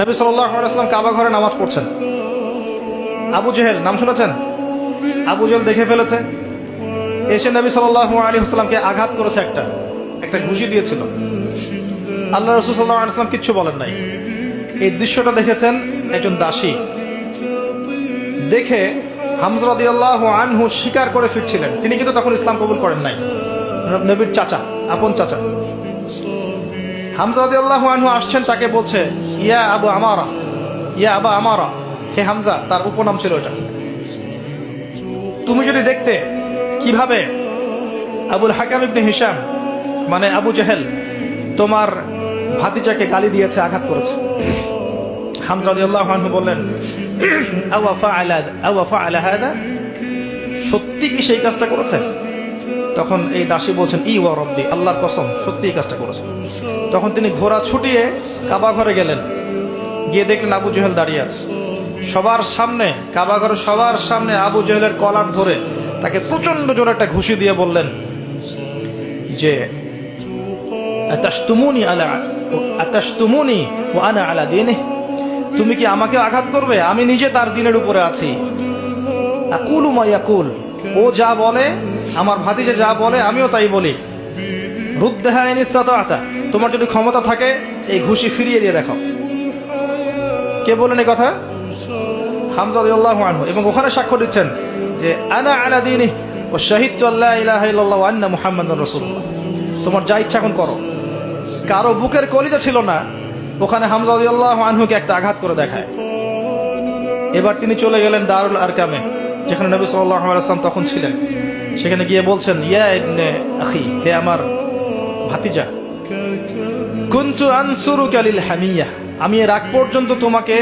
নবী সাল্লাল্লাহু আলাইহি ওয়াসাল্লাম কাবা ঘরে নামাজ পড়ছেন। আবু জেহেল নাম শুনেছেন? আবু জেহেল দেখে ফেলেছে, এসে নবী সাল্লাল্লাহু আলাইহি ওয়াসাল্লামকে আঘাত করেছে, একটা ঘুষি দিয়েছিল। আল্লাহ রাসূল সাল্লাল্লাহু আলাইহি ওয়াসাল্লাম কিচ্ছু বলেন নাই। এই দৃশ্যটা দেখেছেন একজন দাসী, দেখে হামজা রাদিয়াল্লাহু আনহু স্বীকার করে ফিরছিলেন। তিনি কিন্তু তখন ইসলাম কবুল করেন নাই, নবীর চাচা, আপন চাচা। হামজা রাদিয়াল্লাহু আনহু আসছেন, তাকে বলছে ইয়া আবু আমারা, ইয়া আবা আমারা, হে হামজা, তার উপনাম ছিল এটা। তুমি যদি দেখতে কিভাবে আবুল হাকাম ইবনে হিশাম মানে আবু জেহেল তোমার ভাতিজাকে গালি দিয়েছে, আঘাত করেছে। হামজা রাদিয়াল্লাহু আনহু বললেন আওয়া ফাআলা হাদা, সত্যি কি সেই কাজটা করেছে? তখন এই দাসী বলছেন ই ওয়া রব্বি, আল্লাহর কসম, সত্যি এই কাজটা করেছে। তখন তিনি ঘোড়া ছুটিয়ে কাবা ঘরে গেলেন, গিয়ে দেখলেন আবু জেহেল দাঁড়িয়ে আছে সবার সামনে, কাবা ঘরে সবার সামনে আবু জেহেলের কলার ধরে তাকে প্রচন্ড জোরে একটা ঘুষি দিয়ে বললেন যে আতাশতুমুনি ওয়া আনা আলা দীনিহি, তুমি কি আমাকে আঘাত করবে? আমি নিজে তার দিনের উপরে আছি। আকুলু মা ইয়াকুল, ও যা বলে, আমার ভাতিজা যা বলে আমিও তাই বলি। রুদ্দাহা ইন ইসতাতা'তা, তোমার যদি ক্ষমতা থাকে এই ঘুষি ফিরিয়ে দিয়ে দেখো। কে বলেন এই কথা? হামজা রাদিয়াল্লাহু আনহু। এবং ওখানে সাক্ষ্য দিচ্ছেন যে আনা আলা দীনিহি ওয়া শাহিদতু আল্লা ইলাহা ইল্লাল্লাহ ওয়া আন্না মুহাম্মাদুর রাসূলুল্লাহ। তোমার যা ইচ্ছা এখন করো। কারো বুকের কলিজা ছিল না, ওখানে হামজা রাদিয়াল্লাহু আনহুকে একটা আঘাত করে দেখায়। এবার তিনি চলে গেলেন দারুল আরকামে, যেখানে নবী সাল্লাল্লাহু আলাইহি ওয়াসাল্লাম তখন ছিলেন। সেখানে গিয়ে বলছেন ইয়া ইবনে আখি, হে আমার ভাতিজা, কুনতু আনসুরুকা লিল হামিয়া, আমি এর আগ পর্যন্ত তোমাকে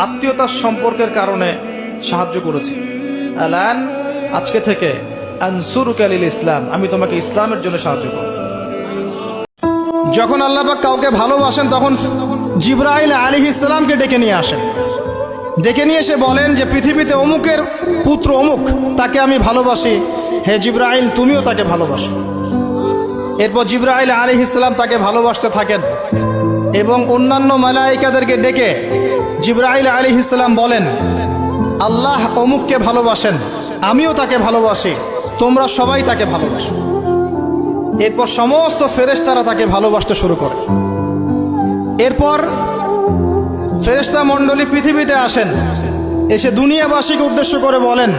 আত্মীয়তার সম্পর্কের কারণে সাহায্য করেছি। আলান, আজকে থেকে আনসুরুকা লিল ইসলাম, আমি তোমাকে ইসলামের জন্য সাহায্য করব। যখন আল্লাহ পাক কাউকে ভালোবাসেন তখন জিবরাইল আলাইহিস সালামকে ডেকে নিয়ে আসেন। ডেকে নিয়ে এসে বলেন যে পৃথিবীতে অমুকের পুত্র অমুক, তাকে আমি ভালোবাসি, হে জিবরাইল তুমিও তাকে ভালোবাসো। এরপর জিবরাইল আলাইহিস সালাম তাকে ভালোবাসতে থাকেন এবং অন্যান্য মালায়েকাদেরকে ডেকে জিবরাইল আলাইহিস সালাম বলেন আল্লাহ অমুককে ভালোবাসেন, আমিও তাকে ভালোবাসি, তোমরা সবাই তাকে ভালোবাসো। এরপর সমস্ত ফেরেশতারা তাকে ভালোবাসতে শুরু করে। এরপর ফেরেশতা মণ্ডলী পৃথিবীতে আসেন, এসে দুনিয়াবাসীকে উদ্দেশ্য করে বলেন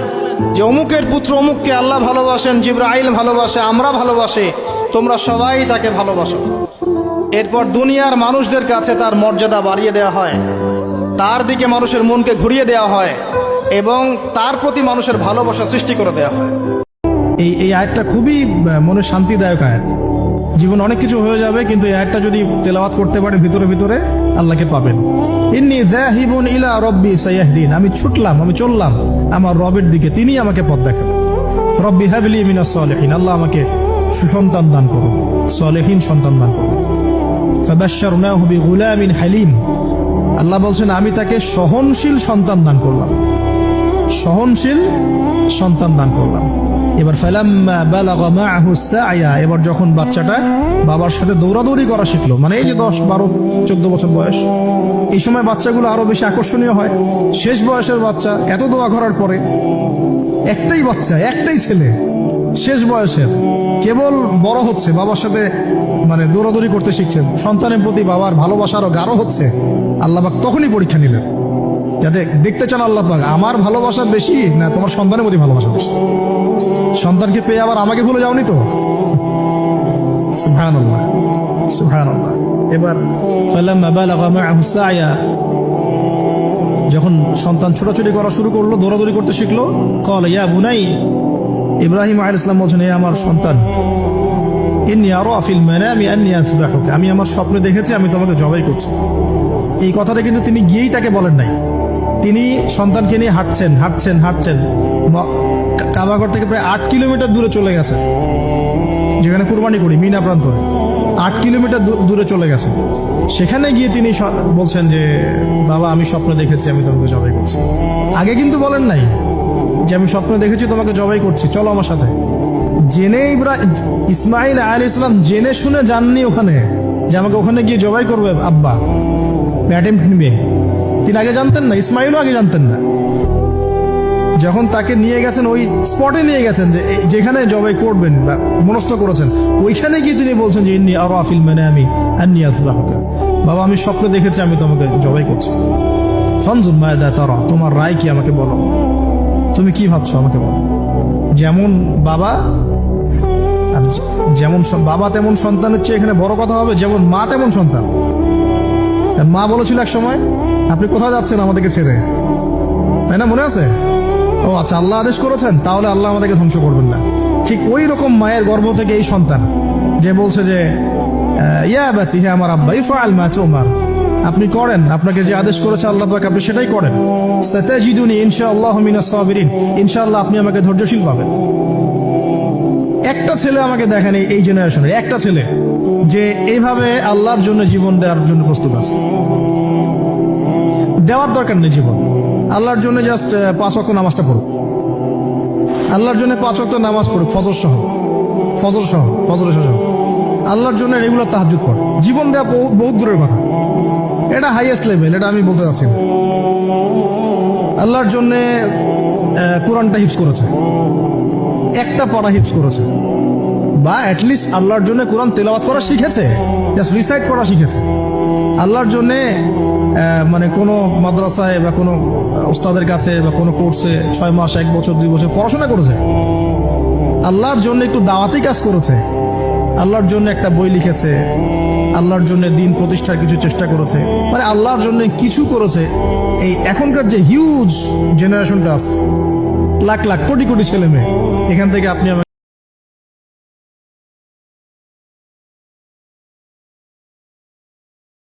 যে অমুকের পুত্র অমুককে আল্লাহ ভালোবাসেন, জিবরাইল ভালোবাসে, আমরা ভালোবাসি, তোমরা সবাই তাকে ভালোবাসো। এরপর দুনিয়ার মানুষদের কাছে তার মর্যাদা বাড়িয়ে দেওয়া হয়, তার দিকে মানুষের মনকে ঘুরিয়ে দেওয়া হয় এবং তার প্রতি মানুষের ভালোবাসা সৃষ্টি করে দেওয়া হয়। এই আয়াতটা খুবই মনে শান্তিদায়ক আয়াত। জীবন অনেক কিছু হয়ে যাবে, কিন্তু এই আয়াতটা যদি তেলাওয়াত করতে পারে ভিতরে ভিতরে আল্লাহকে পাবেন। ইন্নী যাহিবুন ইলা রব্বি সায়াহদিন, আমি ছুটলাম, আমি চললাম আমার রবের দিকে, তিনি আমাকে পথ দেখাবেন। রব্বি হাবলি মিনাস সালিহিন, আল্লাহ আমাকে সুসন্তান দান করুন, সালেহীন সন্তান দান করুন। ফাবাশশারনাহু বিগুলামিন হালিম, আল্লাহ বলছেন আমি তাকে সহনশীল সন্তান দান করলাম, সহনশীল সন্তান দান করলাম। এবার ফালাম্মা বালাগা মাআহু সা'য়া, এবার যখন বাচ্চাটা বাবার সাথে দৌড়াদৌড়ি করা শিখলো, মানে এই যে 10, 12, 14 বছর বয়স, এই সময় বাচ্চাগুলো আরো বেশি আকর্ষণীয় হয়। শেষ বয়সের বাচ্চা, এত দোয়া করার পরে একটাই বাচ্চা, একটাই ছেলে, শেষ বয়সের, কেবল বড় হচ্ছে, বাবার সাথে মানে দৌড়াদৌড়ি করতে শিখছে, সন্তানের প্রতি বাবার ভালোবাসা আরো গাঢ় হচ্ছে। আল্লাহ পাক তখনই পরীক্ষা নিলেন, যাতে দেখতে চান আল্লাহ পাক আমার ভালোবাসা বেশি না তোমার সন্তানের প্রতি ভালোবাসা বেশি। সন্তানকে পেয়ে আবার আমাকে ভুলে যাওনি তো? সুবহানাল্লাহ, সুবহানাল্লাহ। এবার ফালাম্মা বালাগা মাআহু সা'য়া, যখন সন্তান ছোটাছুটি করা শুরু করলো, দৌড়াদৌড়ি করতে শিখলো, ক্বালা ইয়া বুনাই, ইব্রাহিম আলাইহিস সালাম বলছেন হে আমার সন্তান, ইন্নী আরা ফিল মানামি আন্নী আযবাহুকা, আমি আমার স্বপ্নে দেখেছি আমি তোমাকে জবাই করছি। এই কথাটা কিন্তু তিনি গিয়েই তাকে বলেন নাই, তিনি সন্তানকে নিয়ে হাঁটছেন হাঁটছেন হাঁটছেন, কাবাঘর থেকে প্রায় 8 কিলোমিটার দূরে চলে গেছে, যেখানে কুরবানি করি মিনা প্রান্তরে 8 কিলোমিটার দূরে চলে গেছে। সেখানে গিয়ে তিনি বলছেন যে বাবা আমি স্বপ্নে দেখেছি আমি তোমাকে জবাই করছি। আগে কিন্তু বলেন নাই যে আমি স্বপ্নে দেখেছি তোমাকে জবাই করছি, চলো আমার সাথে। জেনে ইসমাইল আলাইহিস সালাম জেনে শুনে যাননি ওখানে যে আমাকে ওখানে গিয়ে জবাই করবে আব্বা, অ্যাটেম্প্ট নিবে। তিনি আগে জানতেন না, ইসমাইলও আগে জানতেন না। যখন তাকে নিয়ে গেছেন ওই স্পটে নিয়ে গেছেন যে যেখানে জবাই করবেন বা মনস্থ করেছেন, ওইখানে গিয়ে তিনি বলছেন যে ইন্নী আরা ফিল মানামি আন্নী আযবাহুকা, বাবা আমি স্বপ্নে দেখেছি আমি তোমাকে জবাই করছি। ফানজুর মাযা তারা, তোমার রায় কি আমাকে বলো, তুমি কি ভাবছো আমাকে বলো। যেমন বাবা আর যেমন বাবা তেমন সন্তানের চেয়ে এখানে বড় কথা হবে, যেমন মা তেমন সন্তান। কারণ মা বলেছিল এক সময়, আপনি কোথায় যাচ্ছেন আমাদেরকে ছেড়ে, তাই না, মনে আছে? ও আচ্ছা, আল্লাহ আদেশ করেছেন, তাহলে আল্লাহ আমাদেরকে ধ্বংস করবেন না। ঠিক ওই রকম মায়ের গর্ভ থেকে এই সন্তান যে বলছে যে ইয়া বাতি, হে আমার আব্বা, ইফআল মা তুমার, আপনি করেন, আপনাকে যে আদেশ করেছে আল্লাহ পাক আপনি সেটাই করেন। সাতাজিদুনি ইনশাআল্লাহু মিনাস সাবিরিন, ইনশাআল্লাহ আপনি আমাকে ধৈর্যশীল পাবেন। একটা ছেলে আমাকে দেখেন এই জেনারেশনের, একটা ছেলে যে এইভাবে আল্লাহর জন্য জীবন দেওয়ার জন্য প্রস্তুত আছে। দেওয়ার দরকার নেই জীবন, আল্লাহর জন্য জাস্ট 5 ওয়াক্ত নামাজটা পড়ুক, আল্লাহর জন্য 5 ওয়াক্ত নামাজ পড়ুক, ফজর সহ, ফজরের সহ, আল্লাহর জন্য রেগুলার তাহাজ্জুদ পড়ে। জীবন দেওয়া বহুত দূরের কথা, এটা হাইয়েস্ট লেভেল, এটা আমি বলতে চাচ্ছি না। আল্লাহর জন্যে কোরআনটা হিফজ করেছে, একটা পড়া হিফজ করেছে, বা অ্যাটলিস্ট আল্লাহর জন্য কোরআন তেলাওয়াত করা শিখেছে, জাস্ট রিসাইট করা শিখেছে। আল্লাহর জন্যে মানে কোনো মাদ্রাসায় বা কোনো ওস্তাদের কাছে বা কোনো কোর্সে 6 মাস, 1 বছর, 2 বছর পড়াশোনা করেছে। আল্লাহর জন্য একটু দাওয়াতি কাজ করেছে, আল্লাহর জন্য একটা বই লিখেছে, আল্লাহর জন্য দিন প্রতিষ্ঠার কিছু চেষ্টা করেছে, মানে আল্লাহর জন্য কিছু করেছে। এই এখনকার যে হিউজ জেনারেশনটা আছে, লাখ লাখ কোটি কোটি ছেলে মেয়ে, এখান থেকে আপনি আমাকে